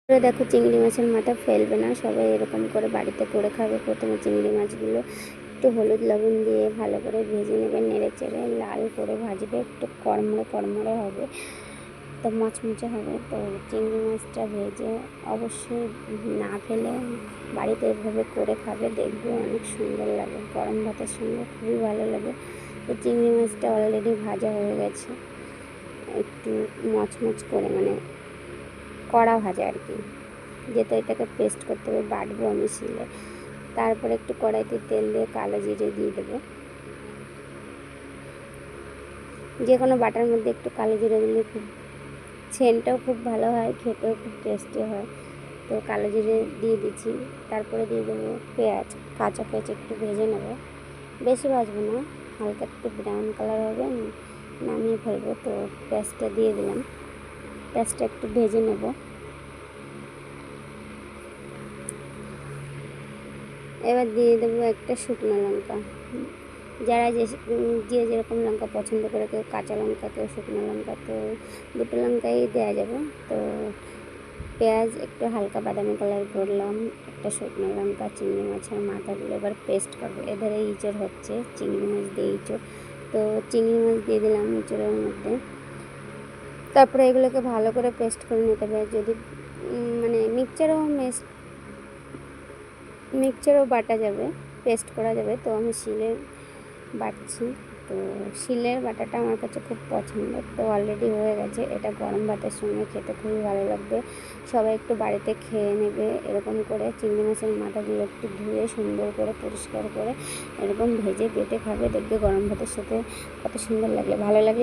দেখো চিংড়ি মাছের মাথা ফেলবে না, সবাই এরকম করে বাড়িতে করে খাবে। প্রথমে চিংড়ি মাছগুলো একটু হলুদ লবণ দিয়ে ভালো করে ভেজে নেবে, নেড়ে চেড়ে লাল করে ভাজবে, একটু কড়মড়ে কড়মড়ে হবে, তো মচমচে হবে। তো চিংড়ি মাছটা ভেজে অবশ্যই না ফেলে বাড়িতে এভাবে করে খাবে, দেখবে অনেক সুন্দর লাগে, গরম ভাতের সঙ্গে খুবই ভালো লাগে। তো চিংড়ি মাছটা অলরেডি ভাজা হয়ে গেছে, একটু মচমচ করে, মানে কড়া ভাজা আর কি, যেহেতু এটাকে পেস্ট করতে হবে, বাটবো আমি শিলে। তারপরে একটু কড়াইতে তেল দিয়ে কালো জিরে দিয়ে দেবো। যে কোনো বাটার মধ্যে একটু কালো জিরে দিলে খুব সেন্টটাও খুব ভালো হয়, খেতেও খুব টেস্টি হয়। তো কালো জিরে দিয়ে দিচ্ছি। তারপরে দিয়ে দেবো পেঁয়াজ, কাঁচা পেঁয়াজ একটু ভেজে নেবো, বেশি ভাজবো না, হালকা একটু ব্রাউন কালার হবে, নামিয়ে ফেলবো। তো পেঁয়াজটা দিয়ে দিলাম, পেঁয়াজটা একটু ভেজে নেব। এবার দিয়ে দেবো একটা শুকনো লঙ্কা, যারা যে যেরকম লঙ্কা পছন্দ করে, কেউ কাঁচা লঙ্কা, কেউ শুকনো লঙ্কা, তো দুটো লঙ্কাই দেওয়া যাবে। তো পেঁয়াজ একটু হালকা বাদামি কালার করলাম, একটা শুকনো লঙ্কা, চিংড়ি মাছের মাথাগুলো এবার পেস্ট করবো। এধারে ইঁচড় হচ্ছে, চিংড়ি মাছ দিয়ে ইঁচড়, তো চিংড়ি মাছ দিয়ে দিলাম ইঁচড়ের মধ্যে। তারপরে এগুলোকে ভালো করে পেস্ট করে নিতে হবে। যদি মানে মিক্সচারও বাটা যাবে, পেস্ট করা যাবে, তো আমি শিলে বাটছি। তো শিলের বাটাটা আমার কাছে খুব পছন্দের। তো অলরেডি হয়ে গেছে, এটা গরম ভাতের সঙ্গে খেতে খুবই ভালো লাগবে। সবাই একটু বাড়িতে খেয়ে নেবে এরকম করে। চিংড়ি মাছের মাথাগুলো একটু ধুয়ে সুন্দর করে পরিষ্কার করে এরকম ভেজে বেটে খাবে, দেখবে গরম ভাতের সাথে কত সুন্দর লাগে। ভালো লাগে।